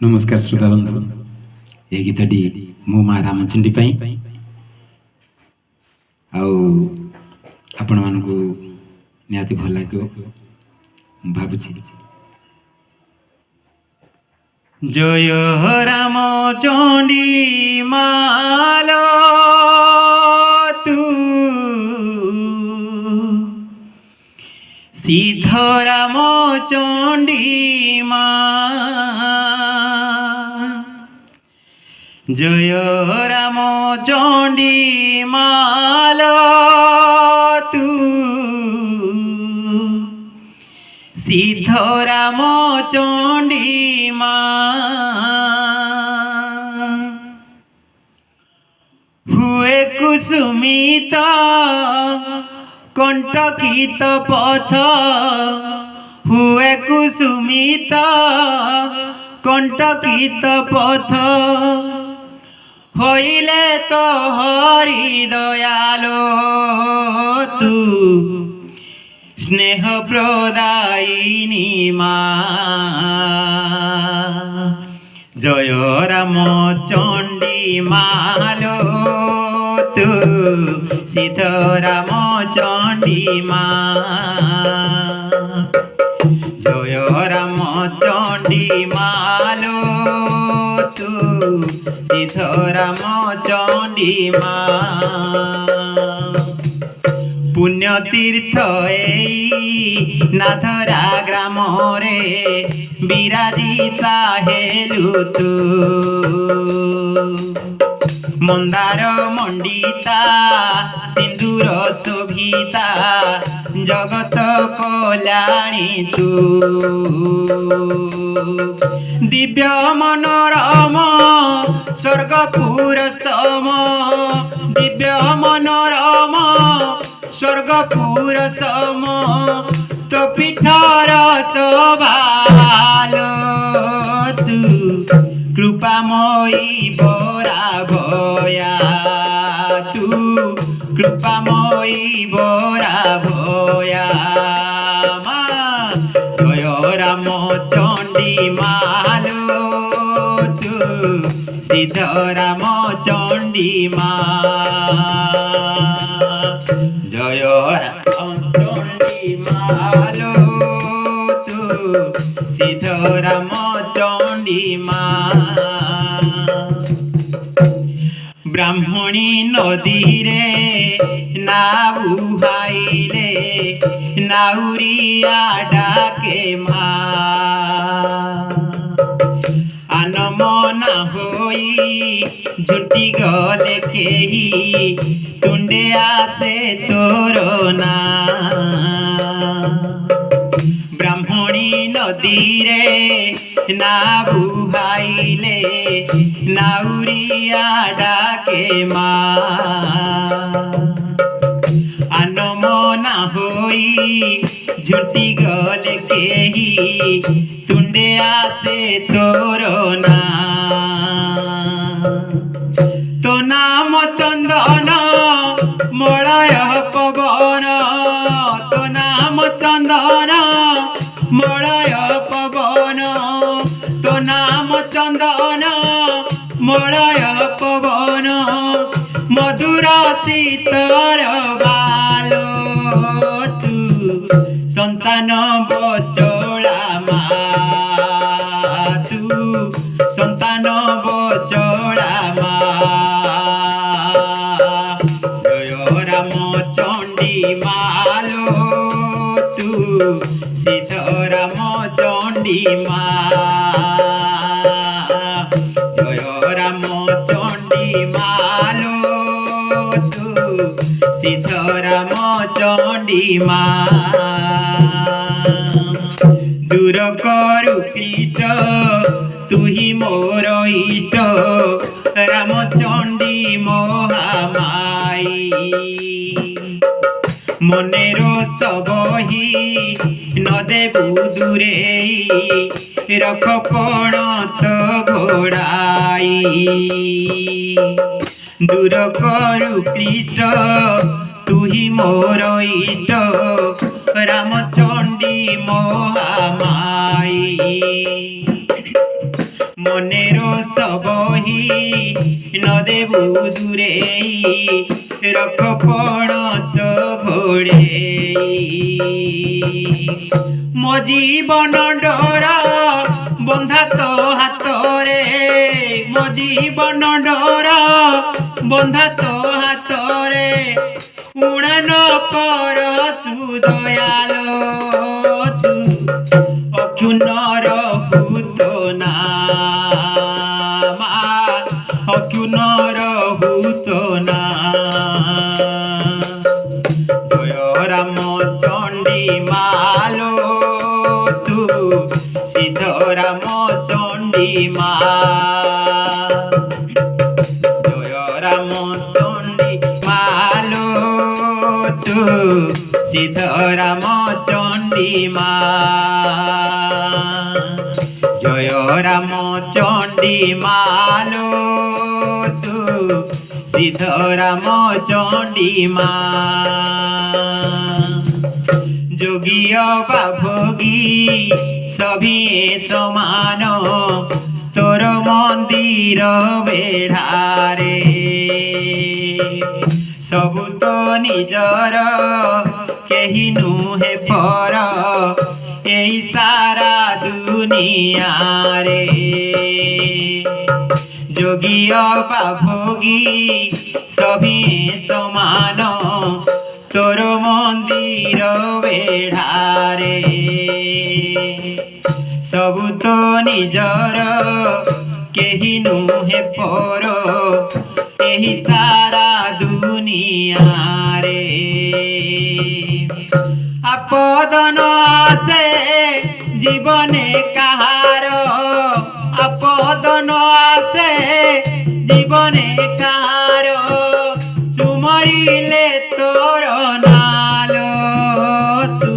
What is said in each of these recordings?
नमस्कार श्रोता बंधु ये गीतटी मो माँ रामचंडी आपण मानक निहाती भल लगे भावुची। जय राम चंडी मालो तू सिद्ध राम चंडी मा जय राम चंडी माल तू सिद्ध राम चंडी मा हुए कुसुमित कंटकित पथ हुए कुसुमित कंटकित पथ होइले तो हरि दयालो तू स्नेह प्रदायिनी माँ जय राम चंडी मालो तू सिद्ध राम चंडी माँ जय राम चंडी मालो तू सिद्ध राम चंडी माँ पुण्य तीर्थ नाथरा ग्राम रे विराजिता हेलु तू मंदार मंडिता सिंदूर शोभिता जगत कल्याणी तू दिव्य मनोरम स्वर्गपुर सम दिव्य मनोरम स्वर्गपुर सम तो पीठर शोभालो तू कृपामयी बोरा भया तू कृपामयी बोरा भया जय राम चंडी मालो तू सिद्ध राम चंडी जय राम चंडी मालो तू सिद्ध राम चंडी ब्राह्मणी नदी रे नाऊ भाईले नाउरिया डाके आनमना होई झुटी गले केही तुंडे आसे तोर ना ब्राह्मणी नदी रे नाऊ भाईले नाउरिया डाके आनमना होई झुटी गले केही तुंडे आसे तोर ना तो नाम चंदन मलय पवन तो नाम चंदन मलय पवन तो नाम चंदन मलय पवन मधुर शीतल बालो तू संतान बचोला तू संतान बचोला जय राम चंडी मालो तू सिद्ध राम चंडी जय राम चंडी मालो तू सिद्ध राम चंडी दूर करु कृष्ण तू ही मोर इष्ट रामचंडी महामाई मनेर सबही न देबु दूरे रख पणत घोड़ाई दूर करु कृष्ण तू ही मोर इष्ट रामचंडी महामाई। মনের সবহি নদেবু দূরে রখ পণত ঘোড়ে মো জীবন ডর বন্ধা তো হাতরে মো জীবন ডর বন্ধা তো হাতরে উড়ান কর সুদয়াল তু অক্ষুণ্ণর ভূত না মা অক্ষুণ্ণর ভূত না জয় রাম চণ্ডী মালো তু সিদ্ধ রাম চণ্ডী মা জয় রাম চণ্ডী মালো তু সিদ্ধ রাম চণ্ডী মা জয় রাম চণ্ডী মালো তু সিদ্ধ রাম চণ্ডী মা যোগীয় বা ভোগী সভিয়ে সমান তোর মন্দির বেঢ়ারে সবু তো নিজর কেহি নুহে পর এই সারা দুনিয়ারে যোগীয় বা ভোগী সভিয়ে সমান তোর মন্দির বেঢ়ারে সবু তো নিজর কেহি নুহে পর এই সারা দুনিয়ারে আপদ ন আসে জীবনে কাহার আপদ ন আসে জীবনে কাহার সুমরিলে তোর নাল তু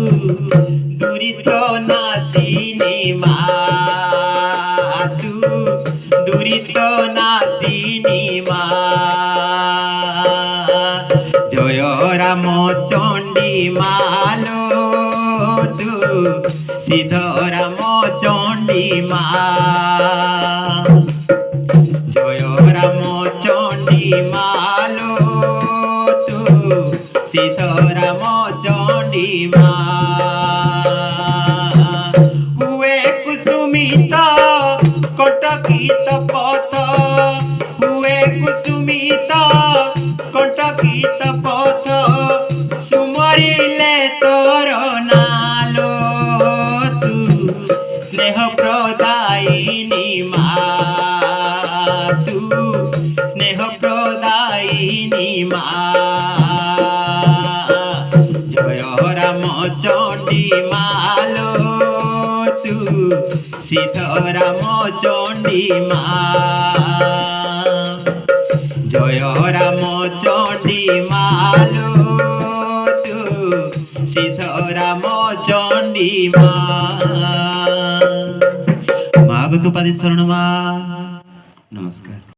দুরিত নাসিনী মা তু দুরিত নাসিনী মা জয় রাম চণ্ডী মালো তু সিদ্ধ রাম চণ্ডী মা জয় রাম চণ্ডী মালো তু সিদ্ধ রাম চণ্ডী মা হুয়ে কুসুমিত কটকিত পথ হুয়ে কুসুমিত কটকিত পথ সুমরিলে তোর নালো তু স্নেহ প্রদায়িনী মা তু স্নেহ প্রদায়িনী মা জয় রাম চণ্ডী মালো তু সিদ্ধ রাম চণ্ডী মা জয় রাম চণ্ডী মালো তু সিদ্ধ রাম চণ্ডী মা মা গো তো পাদে শরণ মা। নমস্কার।